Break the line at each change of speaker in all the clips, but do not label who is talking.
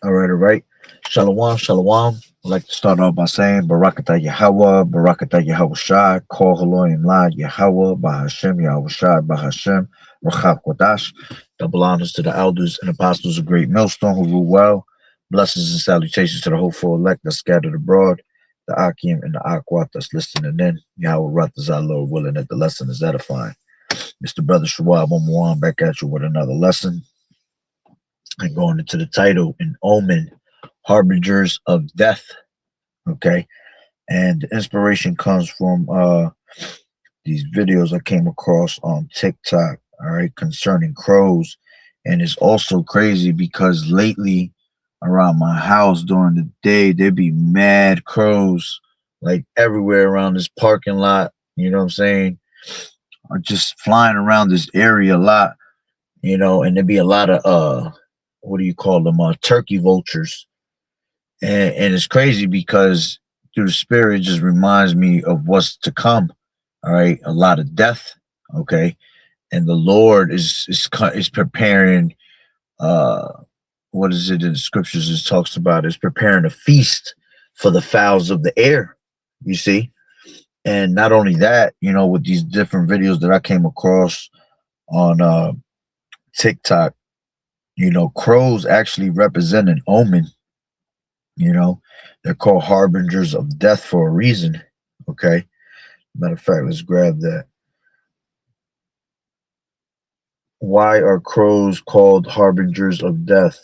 All right. Shalom, shalom. I'd like to start off by saying Barakatah Yahweh, Barakatah Yahweh Shai, Kol Haloyim La Yahweh, Bahashem Yahweh Shai, Bahashem, Rachak Wadash. Double honors to the elders and apostles of Great Millstone who rule well. Blessings and salutations to the hopeful elect that's scattered abroad, the Akim and the Akwat that's listening in. Yahweh Rathas our Lord willing that the lesson is edifying. Mr. Brother Shawab Omen back at you with another lesson and going into the title in Omen, Harbingers of Death. Okay. And the inspiration comes from these videos I came across on TikTok, all right, concerning crows. And it's also crazy because lately around my house during the day, there be mad crows like everywhere around this parking lot. You know what I'm saying? Are just flying around this area a lot, and there be a lot of what do you call them? Turkey vultures. And it's crazy because through the spirit it just reminds me of what's to come. All right, a lot of death. Okay, and the Lord is preparing. Uh, what is it in the scriptures? It talks about is preparing a feast for the fowls of the air. You see, and not only that, with these different videos that I came across on TikTok, crows actually represent an omen. You know, they're called harbingers of death for a reason. Okay. Matter of fact, let's grab that. Why are crows called harbingers of death?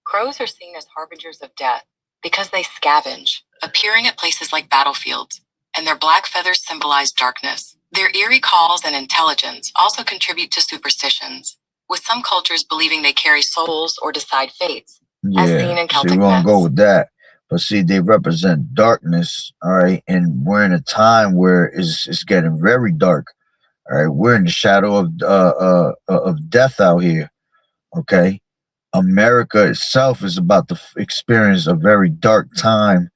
Crows are seen as harbingers of death because they scavenge, appearing at places like battlefields, and their black feathers symbolize darkness. Their eerie calls and intelligence also contribute to superstitions, with some cultures believing they carry souls or decide fates, as seen
Yeah.
in
See,
Celtic
we're gonna
myths.
go with that. But see, they represent darkness, all right, and we're in a time where it's getting very dark. All right, we're in the shadow of death out here. Okay, America itself is about to experience a very dark time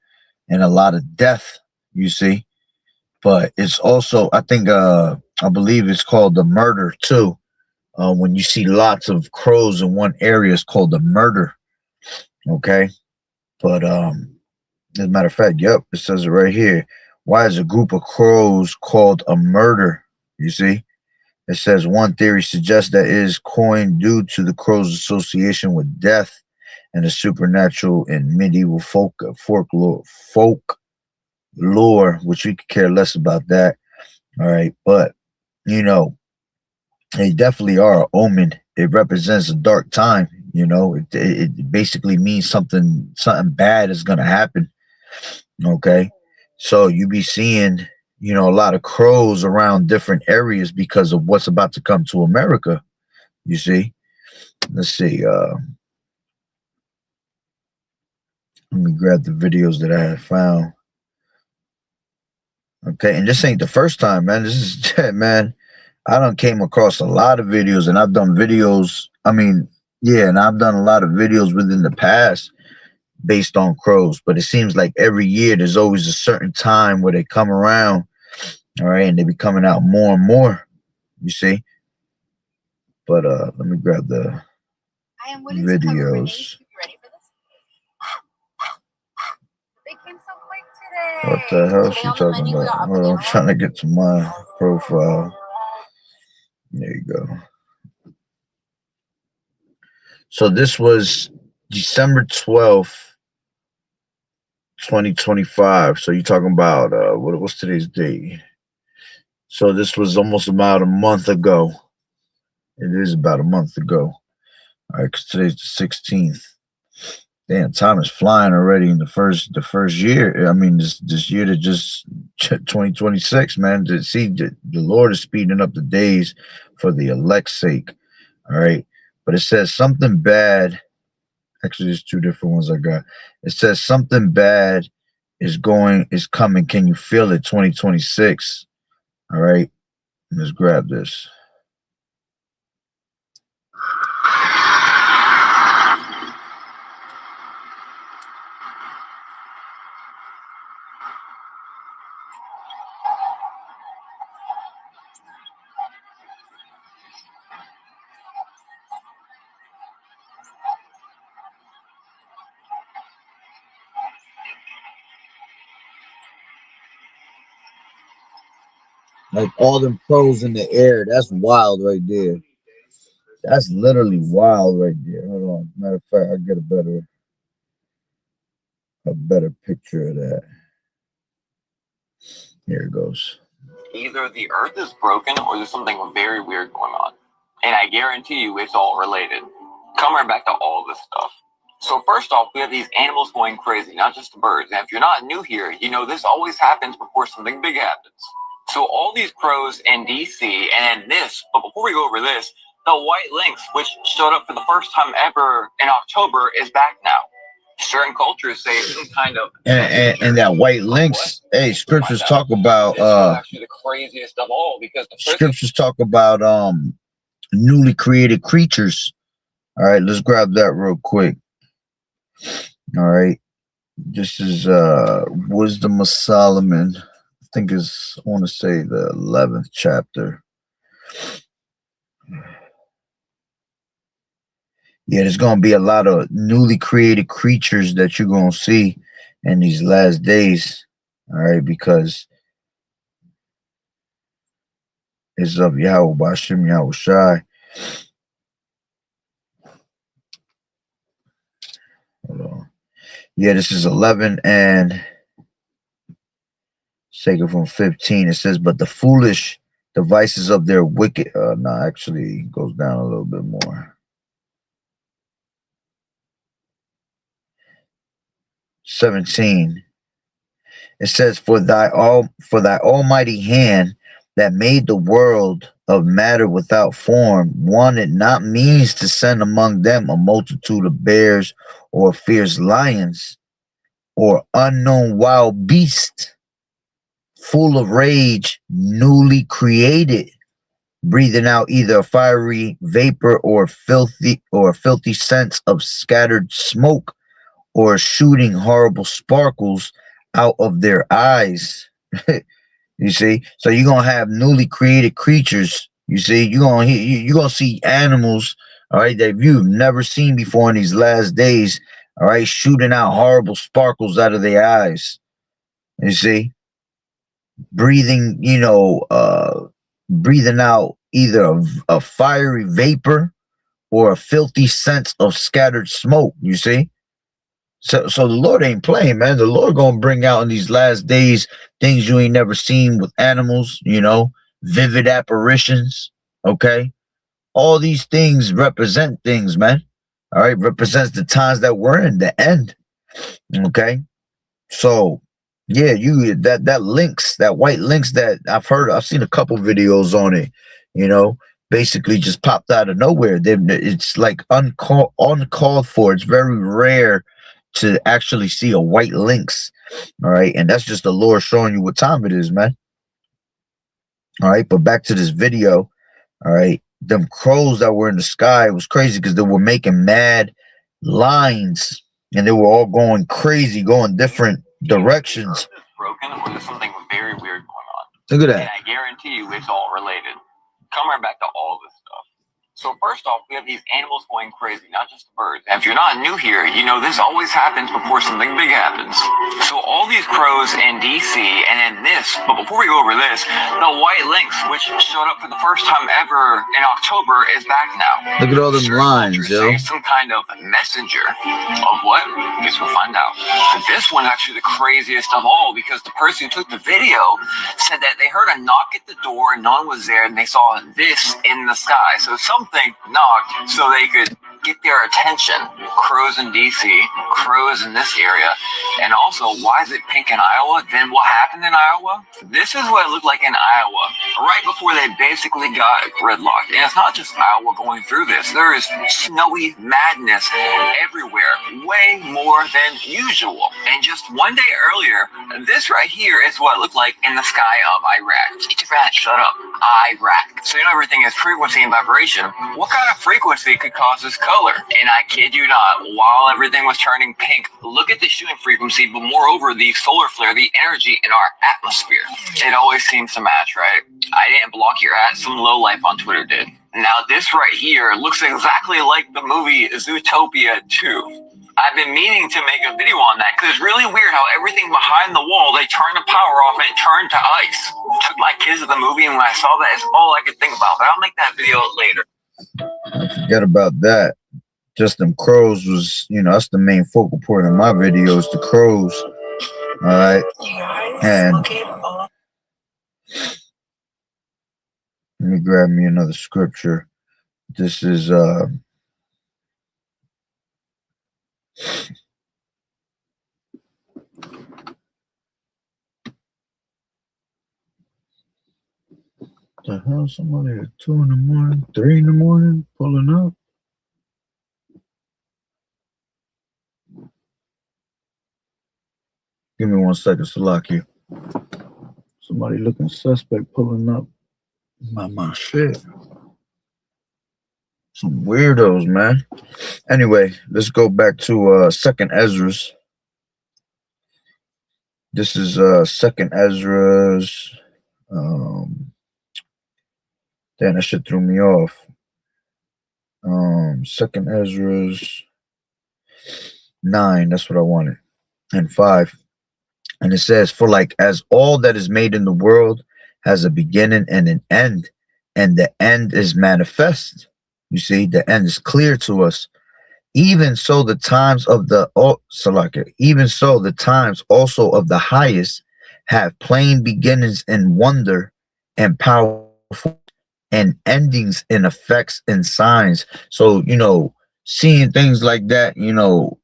and a lot of death. You see, but it's also I believe it's called the murder too. When you see lots of crows in one area, it's called the murder. Okay, but as a matter of fact, yep, it says it right here. Why is a group of crows called a murder? You see, it says one theory suggests that it is coined due to the crow's association with death and the supernatural in medieval folk lore, which we could care less about that. All right, but you know, they definitely are an omen. It represents a dark time. It basically means something bad is gonna happen. Okay, so you be seeing a lot of crows around different areas because of what's about to come to America. You see, let's see. Let me grab the videos that I had found. Okay, and this ain't the first time, man. This is man. I done came across a lot of videos, and I've done videos. I mean, yeah, and I've done a lot of videos within the past based on crows. But it seems like every year there's always a certain time where they come around, all right, and they be coming out more and more. You see, but let me grab the
I am willing to cover
videos.
grenades. You ready for this? They came so quick today.
What the hell is
Today
she
on the
talking
menu, we
about?
got
Hold on, I'm trying to get to my profile. There you go. So this was December 12th, 2025. So you're talking about what's today's date? So this was almost about a month ago. It is about a month ago. All right, because today's the 16th. Damn, time is flying already in the first year. I mean, this year to just 2026, man. To see the Lord is speeding up the days for the elect's sake. All right, but it says something bad. Actually, there's two different ones I got. It says something bad is coming. Can you feel it? 2026. All right, let's grab this. Like all them crows in the air. That's wild right there. That's literally wild right there. Hold on. Matter of fact, I'll get a better picture of that. Here it goes.
Either the earth is broken or there's something very weird going on. And I guarantee you it's all related. Come right back to all this stuff. So first off, we have these animals going crazy, not just the birds. And if you're not new here, you know this always happens before something big happens. So all these crows in DC and this, but before we go over this, the white lynx, which showed up for the first time ever in October, is back now. Certain cultures say some kind of
and that white lynx. Hey, scriptures talk about
actually the craziest of all because the
scriptures talk about newly created creatures. All right, let's grab that real quick. All right, this is Wisdom of Solomon. I think I want to say the 11th chapter. Yeah, there's gonna be a lot of newly created creatures that you're gonna see in these last days. All right, because it's of Yahweh Bashim Yahweh Shai. Hold on. Yeah, this is 11 and take it from 15. It says, but the foolish devices of their wicked. No, actually, it goes down a little bit more. 17. It says, for thy almighty hand that made the world of matter without form wanted not means to send among them a multitude of bears or fierce lions or unknown wild beasts full of rage, newly created, breathing out either a fiery vapor or filthy scents of scattered smoke, or shooting horrible sparkles out of their eyes. You see, so you're gonna have newly created creatures. You see, you're gonna see animals, all right, that you've never seen before in these last days, all right, shooting out horrible sparkles out of their eyes. You see, breathing, breathing out either a fiery vapor or a filthy sense of scattered smoke. You see, so the Lord ain't playing, man. The Lord gonna bring out in these last days things you ain't never seen with animals. Vivid apparitions. Okay, all these things represent things, man. All right, represents the times that we're in, the end. Okay, so yeah, that lynx, that white lynx that I've seen a couple videos on it, basically just popped out of nowhere. It's like uncalled for. It's very rare to actually see a white lynx. All right, and that's just the Lord showing you what time it is, man. All right, but back to this video. All right, them crows that were in the sky, it was crazy because they were making mad lines and they were all going crazy, going different directions.
Broken or there's something very weird going on.
Look at that.
And I guarantee you it's all related. Come right back to all this stuff. So first off, we have these animals going crazy, not just the birds. And if you're not new here, you know this always happens before something big happens. So all these crows in DC and in this, but before we go over this, the white lynx, which showed up for the first time ever in October, is back now.
Look at all them lines, yo.
Some kind of messenger of what? I guess we'll find out. But this one's actually the craziest of all because the person who took the video said that they heard a knock at the door and no one was there and they saw this in the sky. So something knocked so they could get their attention. Crows in DC, crows in this area, and also why is it pink in Iowa? Then what happened in Iowa? This is what it looked like in Iowa right before they basically got gridlocked. And it's not just Iowa going through this. There is snowy madness everywhere, way more than usual. And just one day earlier, this right here is what it looked like in the sky of Iraq. It's Iraq. Shut up. Iraq. So everything is frequency and vibration. What kind of frequency could cause this color? And I kid you not, while everything was turning pink, look at the shooting frequency, but moreover, the solar flare, the energy in our atmosphere. It always seems to match, right? I didn't block your ad, some lowlife on Twitter did. Now this right here looks exactly like the movie Zootopia 2. I've been meaning to make a video on that because it's really weird how everything behind the wall, they turn the power off and it turned to ice. Took my kids to the movie, and when I saw that, it's all I could think about. But I'll make that video later.
Forget about that. Just them crows was, you know, that's the main focal point of my videos, the crows. All right. And let me grab me another scripture. This is the hell, somebody at 2 in the morning, 3 in the morning, pulling up. Give me 1 second, Salaki. Somebody looking suspect pulling up my shit. Some weirdos, man. Anyway, let's go back to Second Ezra's. This is Second Ezra's. Damn, that shit threw me off. Second Ezra's 9. That's what I wanted, and 5. And it says, for like as all that is made in the world has a beginning and an end, and the end is manifest. You see, the end is clear to us. Even so, the times of the even so, the times also of the highest have plain beginnings in wonder and powerful, and endings in effects and signs. So, you know, seeing things like that, you know,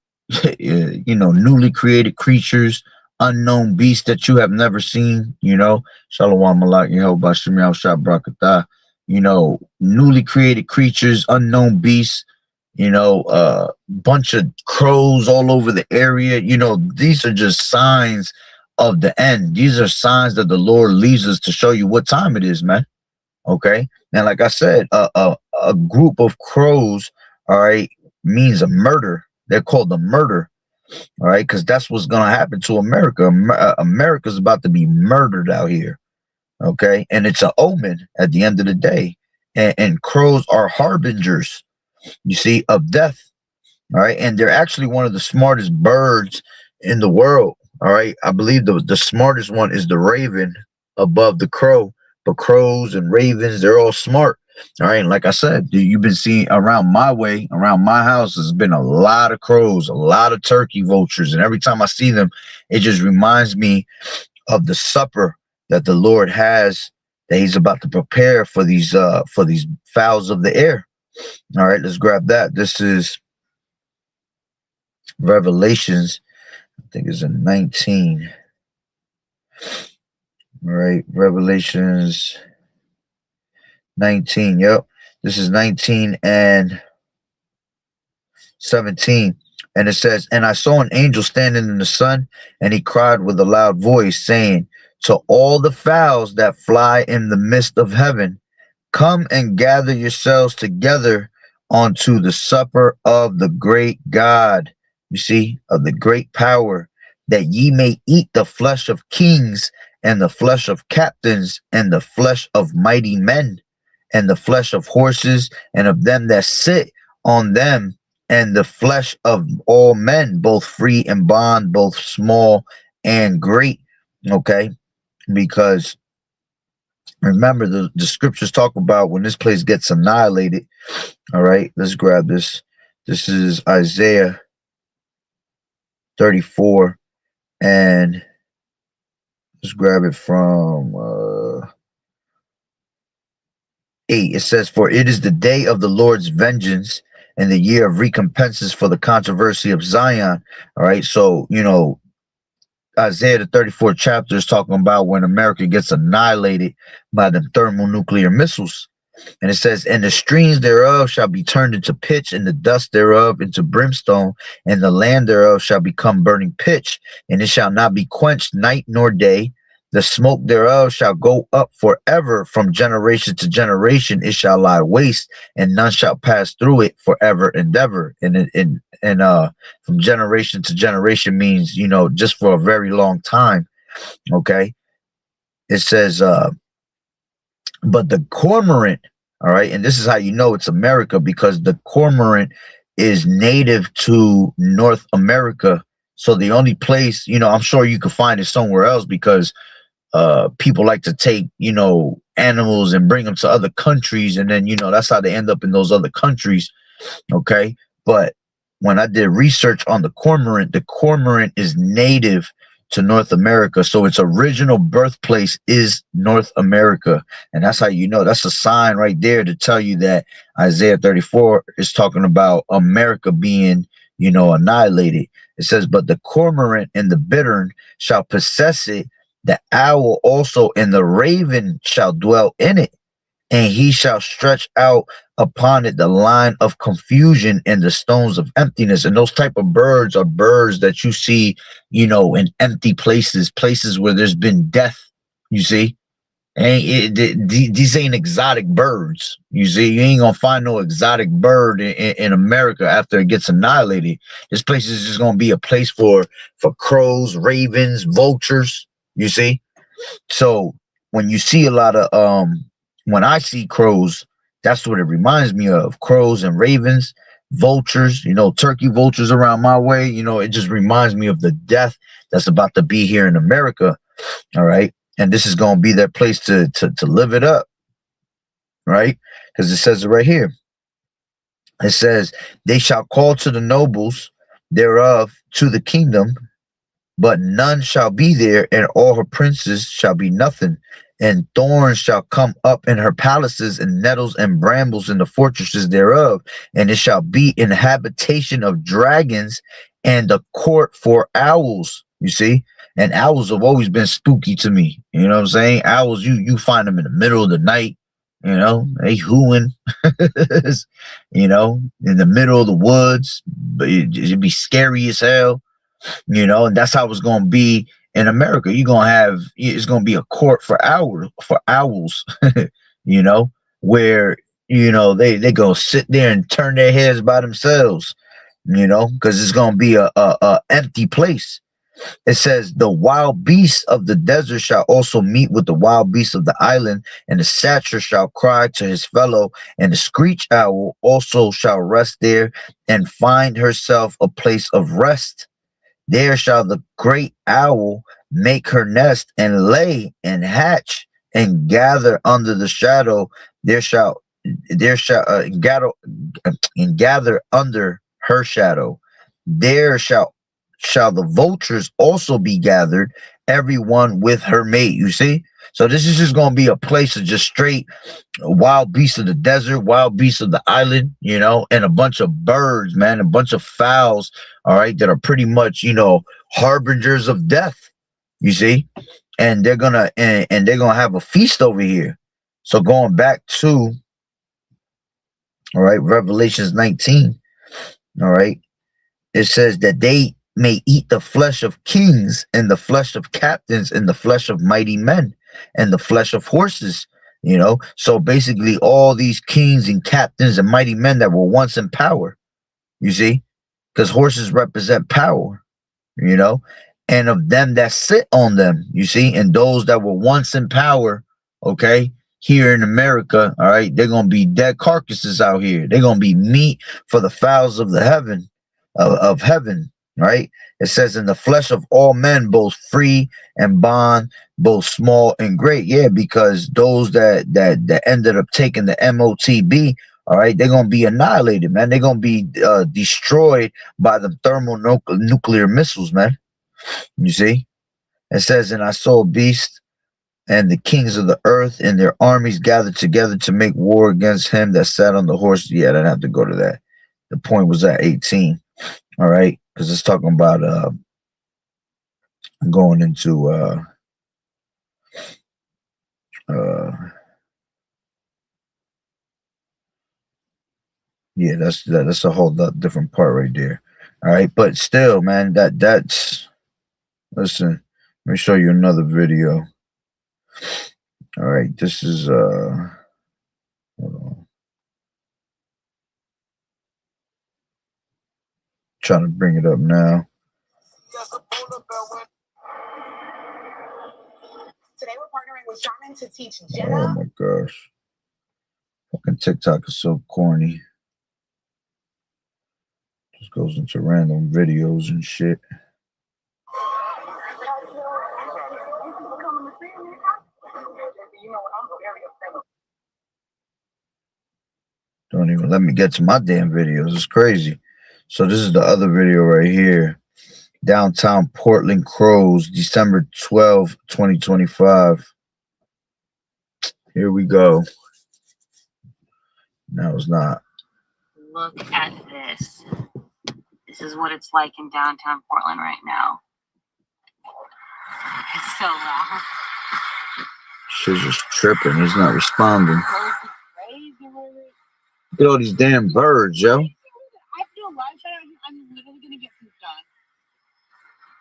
newly created creatures, unknown beasts that you have never seen, you know, Shalom Malak YAHAWAH'S Shot Brakatah, you know, newly created creatures, unknown beasts, you know, bunch of crows all over the area. You know, these are just signs of the end. These are signs that the Lord leaves us to show you what time it is, man. Okay. Now, like I said, a group of crows, all right, means a murder. They're called a murder. All right, because that's what's going to happen to America. America's about to be murdered out here. Okay. And it's an omen at the end of the day. And crows are harbingers, you see, of death. All right. And they're actually one of the smartest birds in the world. All right. I believe the smartest one is the raven above the crow. But crows and ravens, they're all smart. All right. And like I said, you've been seeing around my way, around my house, there's been a lot of crows, a lot of turkey vultures. And every time I see them, it just reminds me of the supper that the Lord has, that he's about to prepare for these fowls of the air. All right, let's grab that. This is Revelations, I think it's in 19. All right, Revelations 19. Yep, this is 19 and 17. And it says, and I saw an angel standing in the sun, and he cried with a loud voice, saying, to all the fowls that fly in the midst of heaven, come and gather yourselves together onto the supper of the great God, you see, of the great power, that ye may eat the flesh of kings, and the flesh of captains, and the flesh of mighty men, and the flesh of horses, and of them that sit on them, and the flesh of all men, both free and bond, both small and great. Okay, because remember, the scriptures talk about when this place gets annihilated. All right, let's grab this. This is Isaiah 34, and let's grab it from 8. It says, for it is the day of the Lord's vengeance, and the year of recompenses for the controversy of Zion. All right, so, you know, Isaiah the 34th chapter is talking about when America gets annihilated by the thermonuclear missiles. And it says, and the streams thereof shall be turned into pitch, and the dust thereof into brimstone, and the land thereof shall become burning pitch, and it shall not be quenched night nor day. The smoke thereof shall go up forever, from generation to generation it shall lie waste, and none shall pass through it forever and ever. And from generation to generation means, you know, just for a very long time. Okay. It says, but the cormorant, all right, and this is how you know it's America, because the cormorant is native to North America. So the only place, I'm sure you could find it somewhere else because people like to take, animals and bring them to other countries, and then that's how they end up in those other countries. Okay, but when I did research on the cormorant is native to North America, so its original birthplace is North America, and that's how that's a sign right there to tell you that Isaiah 34 is talking about America being annihilated. It says, but the cormorant and the bittern shall possess it, the owl also and the raven shall dwell in it, and he shall stretch out upon it the line of confusion and the stones of emptiness. And those type of birds are birds that you see, in empty places where there's been death. You see, and these ain't exotic birds. You see, you ain't gonna find no exotic bird in America after it gets annihilated. This place is just gonna be a place for crows, ravens, vultures. You see, so when you see a lot of when I see crows, that's what it reminds me of. Crows and ravens, vultures, turkey vultures around my way, it just reminds me of the death that's about to be here in America. All right. And this is going to be their place to live it up. Right. Because it says it right here. It says, they shall call to the nobles thereof to the kingdom, but none shall be there, and all her princes shall be nothing. And thorns shall come up in her palaces, and nettles and brambles in the fortresses thereof. And it shall be an habitation of dragons, and a court for owls. You see? And owls have always been spooky to me. You know what I'm saying? Owls, you find them in the middle of the night. They hooing, in the middle of the woods. But it'd be scary as hell. And that's how it's going to be in America. It's going to be a court for owls, where, they go sit there and turn their heads by themselves, because it's going to be a empty place. It says, the wild beasts of the desert shall also meet with the wild beasts of the island, and the satcher shall cry to his fellow, and the screech owl also shall rest there and find herself a place of rest. There shall the great owl make her nest, and lay and hatch and gather under the shadow. There shall gather and gather under her shadow. There shall the vultures also be gathered, every one with her mate. You see? So this is just going to be a place of just straight wild beasts of the desert, wild beasts of the island, and a bunch of birds, man, a bunch of fowls, all right, that are pretty much, harbingers of death. You see? And they're gonna and they're gonna have a feast over here. So going back to, all right, Revelations 19, all right, it says that they may eat the flesh of kings, and the flesh of captains, and the flesh of mighty men, and the flesh of horses. So basically all these kings and captains and mighty men that were once in power, you see, because horses represent power, and of them that sit on them, you see, and those that were once in power, okay, here in America, all right, they're gonna be dead carcasses out here. They're gonna be meat for the fowls of the heaven, of heaven, right? It says, in the flesh of all men, both free and bond, both small and great. Yeah, because those that ended up taking the MOTB, all right, they're gonna be annihilated, man. They're gonna be destroyed by the thermonuclear missiles, man. You see, it says, and I saw a beast and the kings of the earth and their armies gathered together to make war against him that sat on the horse. Yeah, I didn't have to go to that. The point was at 18. All right, because it's talking about going into yeah, that's a whole different part right there. All right, but still, man, that's listen. Let me show you another video. All right, this is hold on. Trying to bring it up now.
Today we're partnering with Charmin to teach Jenna.
Oh my gosh. Fucking TikTok is so corny. Just goes into random videos and shit. Don't even let me get to my damn videos. It's crazy. So this is the other video right here. Downtown Portland Crows, December 12, 2025. Here we go. No, it's not.
Look at this. This is what it's like in downtown Portland right now. It's so loud.
Shit's just tripping. He's not responding. Look at all these damn birds, yo.
I feel live chat. I'm literally gonna get pooped on.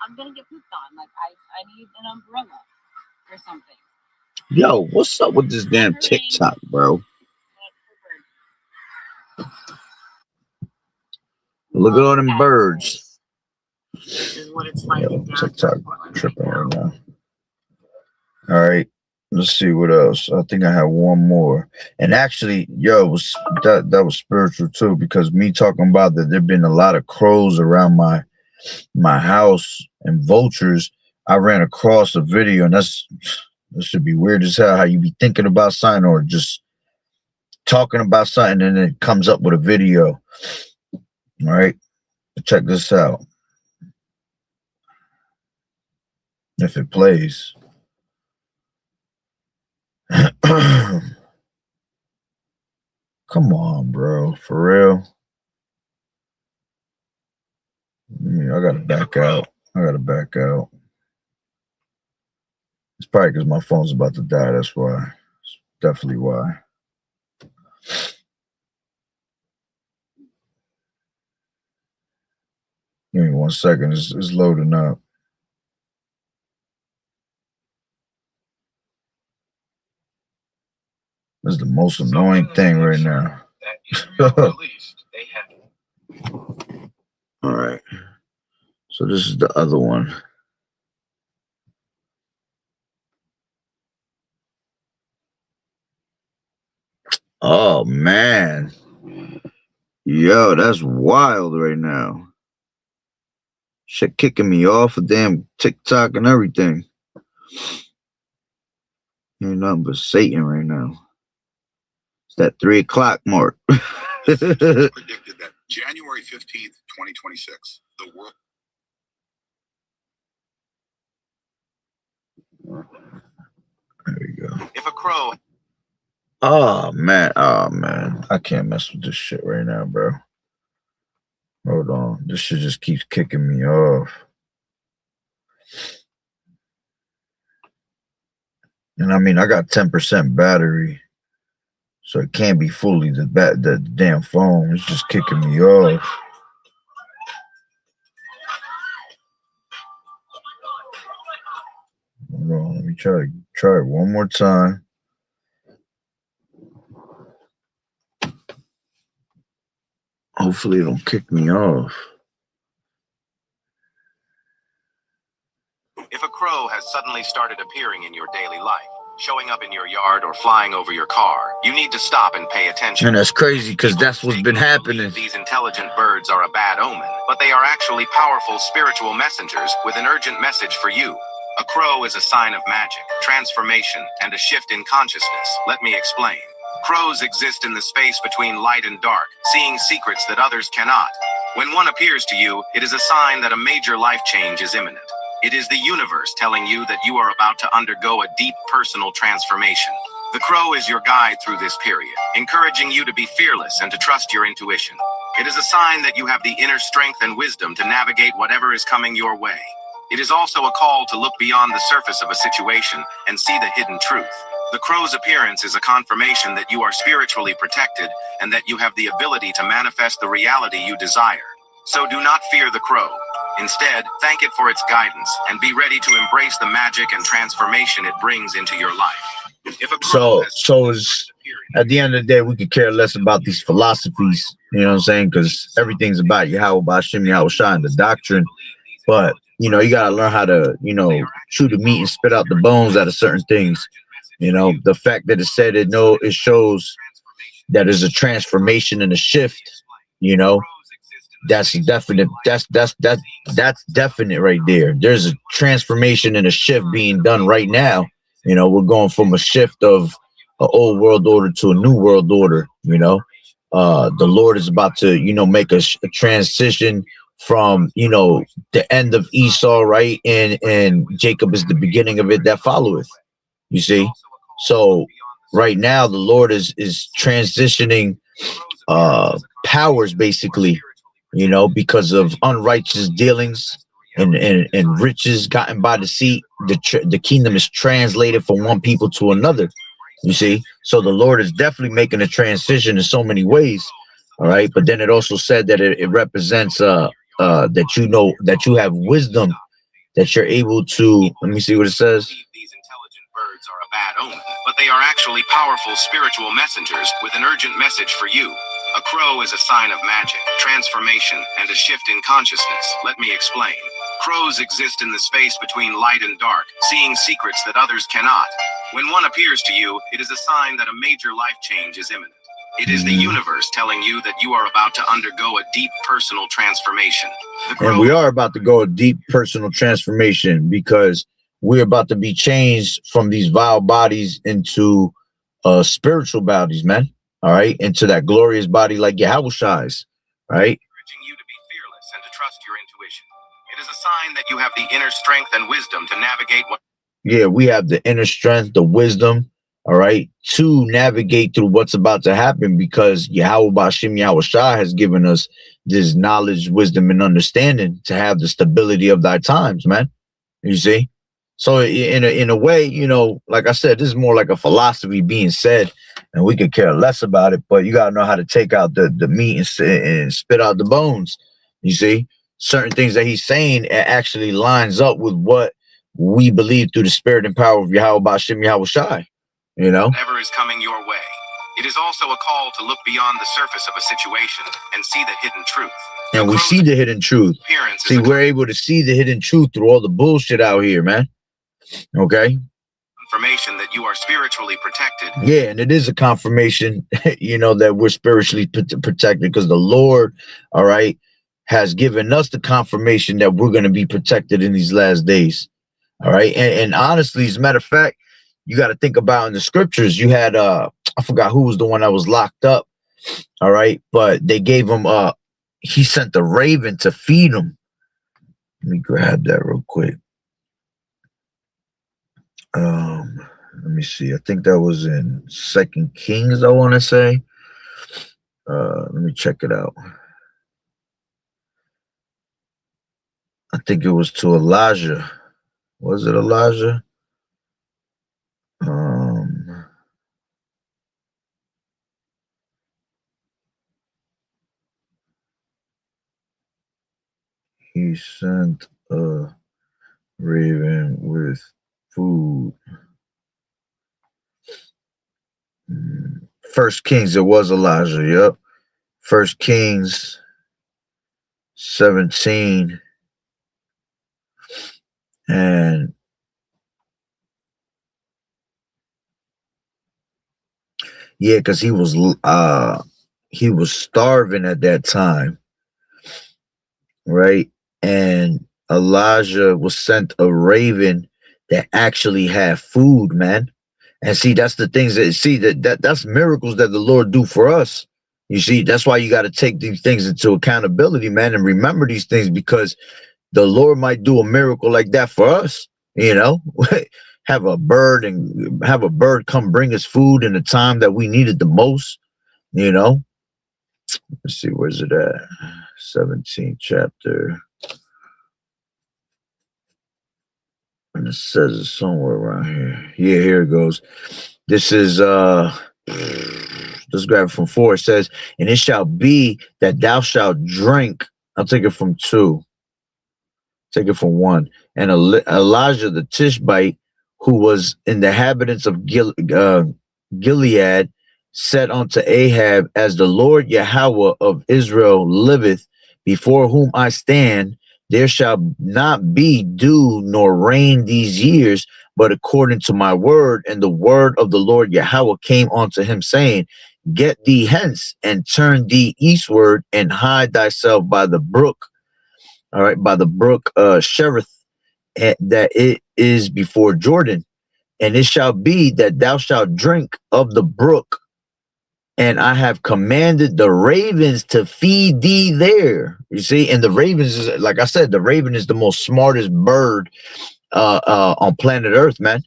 I'm gonna get pooped on. Like I need an umbrella or something.
Yo, what's up with this damn TikTok, bro? Look at all them birds.
This is what it's like.
Yo, TikTok tripping right now. All right, let's see what else. I think I have one more. And actually, yo, that was spiritual too, because me talking about that there've been a lot of crows around my house and vultures. I ran across a video, and that should be weird as hell how you be thinking about something or just talking about something and it comes up with a video. All right, check this out. If it plays. Come on, bro. For real. Yeah, I gotta back out. It's probably because my phone's about to die. That's why. It's definitely why. Give me 1 second. It's loading up. This is the most annoying thing right now. All right. So this is the other one. Oh, man. Yo, that's wild right now. Shit kicking me off of damn TikTok and everything. Ain't nothing but Satan right now. It's that 3 o'clock mark.
Predicted that January 15th, 2026, the world.
There we go.
If a crow.
Oh man. I can't mess with this shit right now, bro. Hold on. This shit just keeps kicking me off. And I mean, I got 10% battery, so it can't be fully the damn phone. It's just kicking me off. Hold on, let me try it one more time. Hopefully, it don't kick me off.
If a crow has suddenly started appearing in your daily life, showing up in your yard or flying over your car, you need to stop and pay attention.
And that's crazy because that's what's been happening.
These intelligent birds are a bad omen, but they are actually powerful spiritual messengers with an urgent message for you. A crow is a sign of magic, transformation, and a shift in consciousness. Let me explain. Crows exist in the space between light and dark, seeing secrets that others cannot. When one appears to you, it is a sign that a major life change is imminent. It is the universe telling you that you are about to undergo a deep personal transformation. The crow is your guide through this period, encouraging you to be fearless and to trust your intuition. It is a sign that you have the inner strength and wisdom to navigate whatever is coming your way. It is also a call to look beyond the surface of a situation and see the hidden truth. The crow's appearance is a confirmation that you are spiritually protected and that you have the ability to manifest the reality you desire. So do not fear the crow. Instead, thank it for its guidance and be ready to embrace the magic and transformation it brings into your life. If a crow
So it's, at the end of the day, we could care less about these philosophies, you know what I'm saying? Because everything's about YAHAWAH'S, YAHAWAH'S, the doctrine. But, you know, you got to learn how to, you know, chew the meat and spit out the bones out of certain things. You know, the fact that it said it, it shows that there's a transformation and a shift, you know. That's definite. That's definite right there. There's a transformation and a shift being done right now. You know, we're going from a shift of an old world order to a new world order. You know, the Lord is about to, you know, make a transition from, you know, the end of Esau, right, and Jacob is the beginning of it that followeth. You see, so right now the Lord is transitioning powers basically, you know, because of unrighteous dealings and riches gotten by deceit. The kingdom is translated from one people to another. You see, so the Lord is definitely making a transition in so many ways. All right, but then it also said that it represents that, you know, that you have wisdom, that you're able to. Let me see what it says.
These intelligent birds are a bad omen, but they are actually powerful spiritual messengers with an urgent message for you. A crow is a sign of magic, transformation, and a shift in consciousness. Let me explain. Crows exist in the space between light and dark, seeing secrets that others cannot. When one appears to you, it is a sign that a major life change is imminent. It is the universe telling you that you are about to undergo a deep personal transformation.
And we are about to go a deep personal transformation, because we're about to be changed from these vile bodies into spiritual bodies, man. All right, into that glorious body like YAHAWAH'S, right?
Urging you to be fearless and to trust your intuition. It is a sign that you have the inner strength and wisdom to navigate what.
Yeah, we have the inner strength, the wisdom, all right, to navigate through what's about to happen, because Yahweh Bashim Yahushua has given us this knowledge, wisdom, and understanding to have the stability of thy times, man. You see? So in a way, you know, like I said, this is more like a philosophy being said, and we could care less about it, but you got to know how to take out the meat and spit out the bones. You see? Certain things that he's saying actually lines up with what we believe through the spirit and power of Yahweh Bashim Yahushua. You know?
Whatever is coming your way. It is also a call to look beyond the surface of a situation and see the hidden truth.
And we see the hidden truth. See, we're able to see the hidden truth through all the bullshit out here, man. Okay?
Confirmation that you are spiritually protected.
Yeah, and it is a confirmation, you know, that we're spiritually protected, because the Lord, all right, has given us the confirmation that we're going to be protected in these last days. All right? And honestly, as a matter of fact, you got to think about in the scriptures, you had I forgot who was the one that was locked up, all right, but they gave him he sent the raven to feed him. Let me grab that real quick. Let me see, I think that was in 2 Kings, I want to say. Let me check it out. I think it was to Elijah. Was it Elijah? He sent a raven with food. 1 Kings, it was Elijah. Yep. 1 Kings 17. And yeah, because he was starving at that time, right? And Elijah was sent a raven that actually had food, man. And see, that's the things that's miracles that the Lord do for us. You see, that's why you got to take these things into accountability, man, and remember these things, because the Lord might do a miracle like that for us, you know. have a bird come bring us food in the time that we need it the most, you know. Let's see, where's it at? 17th chapter. And it says it somewhere around here. Yeah, here it goes. This is let's grab it from 4. It says, and it shall be that thou shalt drink. I'll take it from 2. Take it from 1. And Elijah the Tishbite, who was in the inhabitants of Gilead, said unto Ahab, as the Lord Yahweh of Israel liveth, before whom I stand, there shall not be dew nor rain these years, but according to my word. And the word of the Lord Yahweh came unto him, saying, Get thee hence and turn thee eastward and hide thyself by the brook. All right, by the brook Cherith, that it is before Jordan. And it shall be that thou shalt drink of the brook, and I have commanded the ravens to feed thee there. You see, and the ravens is, like I said, the raven is the most smartest bird on planet Earth, man.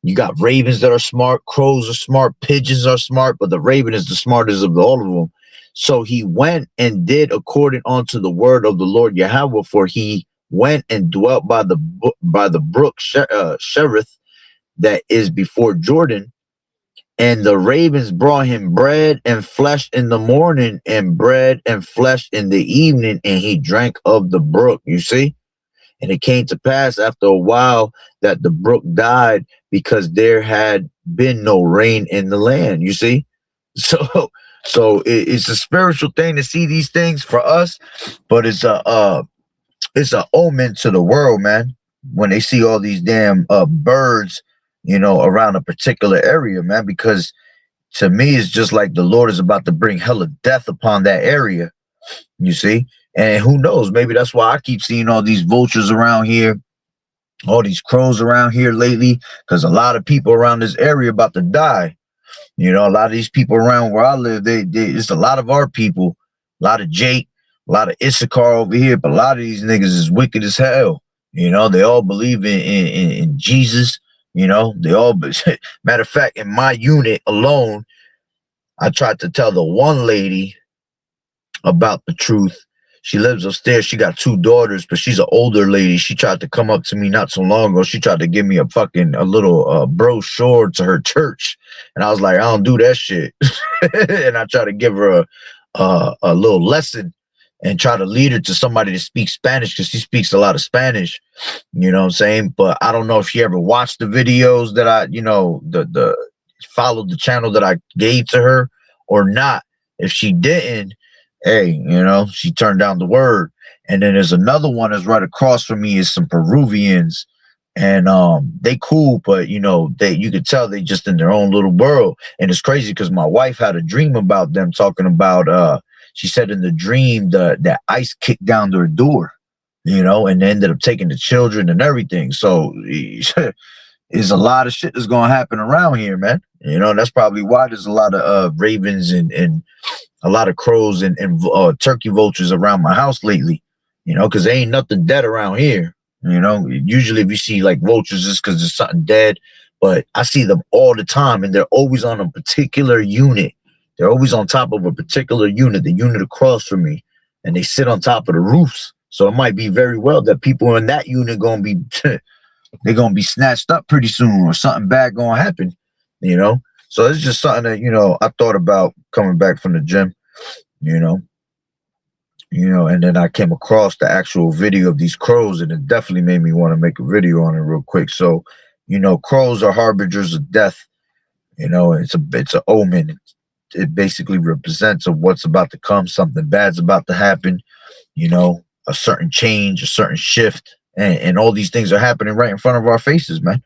You got ravens that are smart, crows are smart, pigeons are smart, but the raven is the smartest of all of them. So he went and did according unto the word of the Lord Yahweh, for he went and dwelt by the brook Cherith, that is before Jordan. And the ravens brought him bread and flesh in the morning, and bread and flesh in the evening, and he drank of the brook. You see? And it came to pass after a while that the brook died, because there had been no rain in the land. You see? So it's a spiritual thing to see these things for us, but it's a omen to the world, man. When they see all these damn birds, around a particular area, man, because to me, it's just like the Lord is about to bring hell of death upon that area, you see? And who knows, maybe that's why I keep seeing all these vultures around here, all these crows around here lately, because a lot of people around this area about to die. A lot of these people around where I live, it's a lot of our people, a lot of Jake, a lot of Issachar over here, but a lot of these niggas is wicked as hell. They all believe in Jesus. They all, matter of fact, in my unit alone, I tried to tell the one lady about the truth. She lives upstairs. She got 2 daughters, but she's an older lady. She tried to come up to me not so long ago. She tried to give me a little brochure to her church. And I was like, I don't do that shit. And I tried to give her a little lesson and try to lead her to somebody that speaks Spanish, because she speaks a lot of Spanish. You know what I'm saying? But I don't know if she ever watched the videos that I, the followed the channel that I gave to her or not. If she didn't, hey, she turned down the word. And then there's another one that's right across from me, is some Peruvians, and they cool, but you could tell they just in their own little world. And it's crazy because my wife had a dream about them, talking about she said in the dream that ice kicked down their door, and they ended up taking the children and everything. So there's a lot of shit that's gonna happen around here, man. That's probably why there's a lot of ravens and a lot of crows and turkey vultures around my house lately, because there ain't nothing dead around here. Usually if you see like vultures, it's because there's something dead, but I see them all the time, and they're always on a particular unit. They're always on top of a particular unit, the unit across from me, and they sit on top of the roofs. So it might be very well that people in that unit gonna be they're gonna be snatched up pretty soon, or something bad gonna happen. So it's just something that I thought about coming back from the gym. And then I came across the actual video of these crows, and it definitely made me want to make a video on it real quick. So, crows are harbingers of death. It's an omen. It basically represents of what's about to come. Something bad's about to happen. A certain change, a certain shift, and all these things are happening right in front of our faces, man.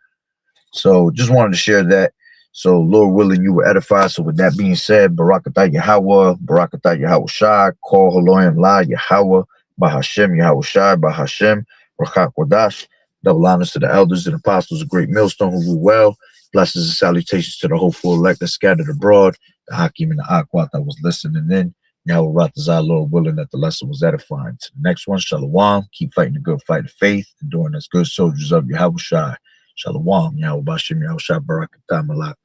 So just wanted to share that. So Lord willing, you were edified. So with that being said, Barakatah Yahawah, Barakatah Yahawashi, Call Haloim La Yahawah, Bahashem Yahawashi, Bahashem, Rakhakwadash. Double honors to the elders and apostles of Great Millstone who rule well. Blessings and salutations to the hopeful elect that scattered abroad, the Hakim and the Akwat that was listening in. Yahweh Ratazah, Lord willing, that the lesson was edifying. To the next one, Shalom. Keep fighting the good fight of faith, enduring as good soldiers of Yahawashi. Shalom. Yahweh Bashem, Yahawashi, Barakatah Malak.